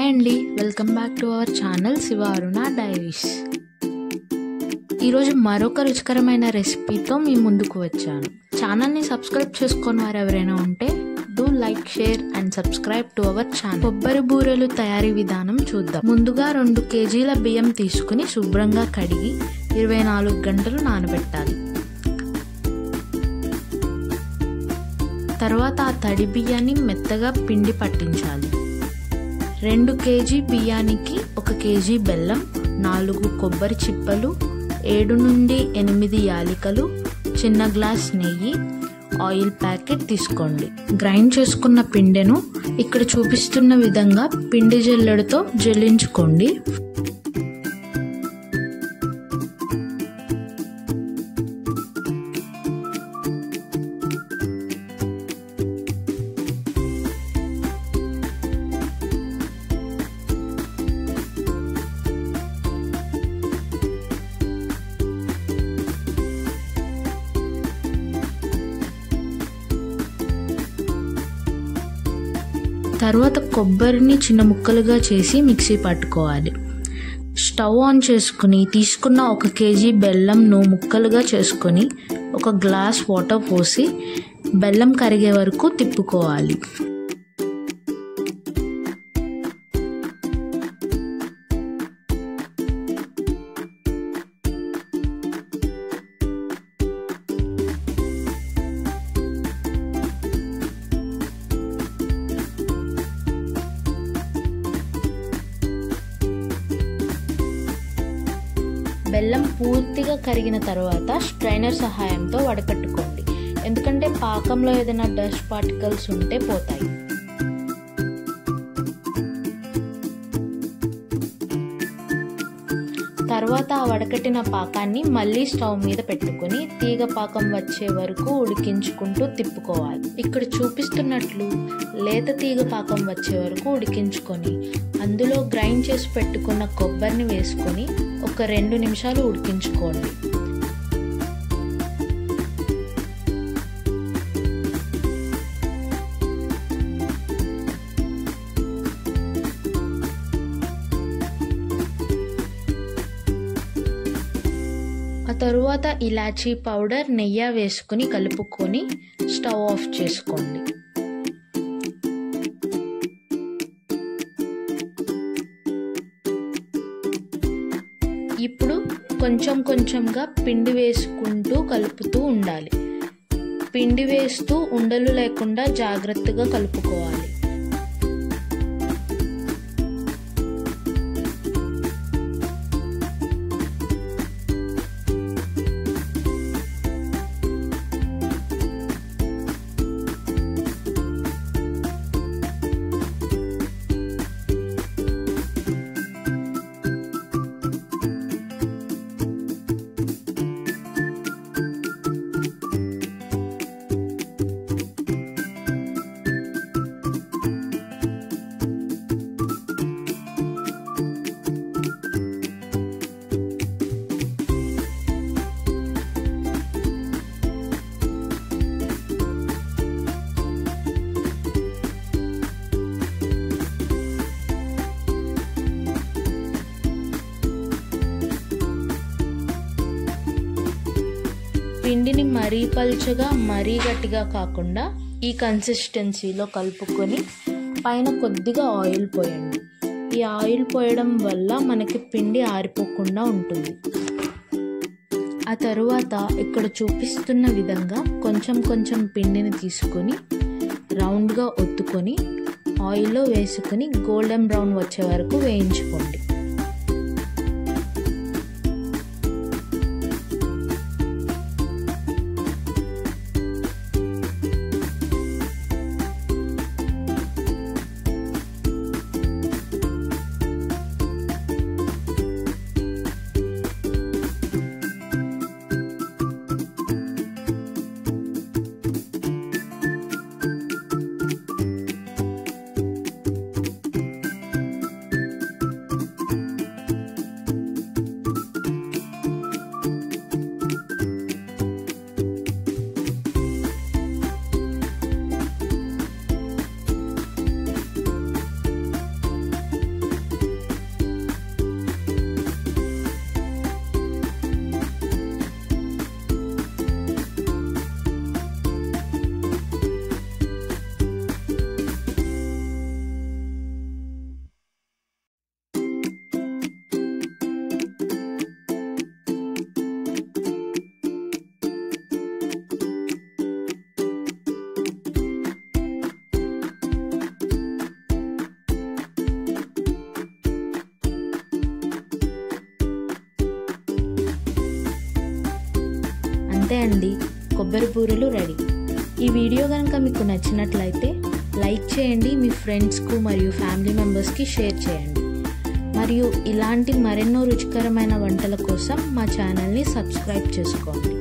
Hi అండి, welcome back to our channel Shiva Aruna diaries. ఈరోజు మరొక రుచికరమైన రెసిపీతో మీ ముందుకు వచ్చాను. ఛానల్ని సబ్స్క్రైబ్ చేసుకొని వారు ఎవరైనా ఉంటే do like, share and subscribe to our channel. కొబ్బరి బూరెలు తయారీ విధానం చూద్దాం. ముందుగా 2 కేజీల బియ్యం తీసుకుని శుభ్రంగా కడిగి 24 గంటలు నానబెట్టాలి. తర్వాత ఆ తడి బియ్యాన్ని మెత్తగా పిండి పట్టించాలి. 2 కేజీ బియ్యానికి 1 కేజీ బెల్లం, 4 కొబ్బరి చిప్పలు, 7 నుండి 8 యాలకులు, చిన్న గ్లాస్ నెయ్యి, ఆయిల్ ప్యాకెట్ తీసుకోండి. గ్రైండ్ చేసుకున్న పిండిను ఇక్కడ చూపిస్తున్న విధంగా పిండి జల్లెడతో జల్లించుకోండి. తర్వాత కొబ్బరిని చిన్న ముక్కలుగా చేసి మిక్సీ పట్టుకోవాలి. స్టవ్ ఆన్ చేసుకుని తీసుకున్న 1 కేజీ బెల్లంను ముక్కలుగా చేసుకొని 1 గ్లాస్ వాటర్ పోసి బెల్లం కరిగే వరకు తిప్పుకోవాలి. బెల్లం పూర్తిగా కరిగిన తర్వాత స్ట్రైనర్ సహాయంతో వడకట్టుకోండి. ఎందుకంటే పాకంలో ఏదైనా డస్ట్ పార్టికల్స్ ఉంటే పోతాయి. తర్వాత ఆ వడకట్టిన పాకాన్ని మళ్ళీ స్టవ్ మీద పెట్టుకుని తీగ పాకం వచ్చే వరకు ఉడికించుకుంటూ తిప్పుకోవాలి. ఇక్కడ చూపిస్తున్నట్లు లేత తీగ పాకం వచ్చే వరకు ఉడికించుకొని అందులో గ్రైండ్ చేసి పెట్టుకున్న కొబ్బరిని వేసుకొని 2 నిమిషాలు ఉడికించుకోండి. ఆ తరువాత ఇలాచీ పౌడర్, నెయ్యి వేసుకుని కలుపుకొని స్టవ్ ఆఫ్ చేసుకోండి. ఇప్పుడు కొంచెం కొంచెంగా పిండి వేసుకుంటూ కలుపుతూ ఉండాలి. పిండి వేస్తూ ఉండలు లేకుండా జాగ్రత్తగా కలుపుకోవాలి. పిండిని మరీ పల్చగా మరీ గట్టిగా కాకుండా ఈ కన్సిస్టెన్సీలో కలుపుకొని పైన కొద్దిగా ఆయిల్ పోయండి. ఈ ఆయిల్ పోయడం వల్ల మనకి పిండి ఆరిపోకుండా ఉంటుంది. ఆ తరువాత ఇక్కడ చూపిస్తున్న విధంగా కొంచెం కొంచెం పిండిని తీసుకొని రౌండ్గా ఒత్తుకొని ఆయిల్లో వేసుకొని గోల్డెన్ బ్రౌన్ వచ్చే వరకు వేయించుకోండి. అంతే అండి, కొబ్బరి బూరెలు రెడీ. ఈ వీడియో కనుక మీకు నచ్చినట్లయితే లైక్ చేయండి, మీ ఫ్రెండ్స్కు మరియు ఫ్యామిలీ మెంబర్స్కి షేర్ చేయండి. మరియు ఇలాంటి మరెన్నో రుచికరమైన వంటల కోసం మా ఛానల్ని సబ్స్క్రైబ్ చేసుకోండి.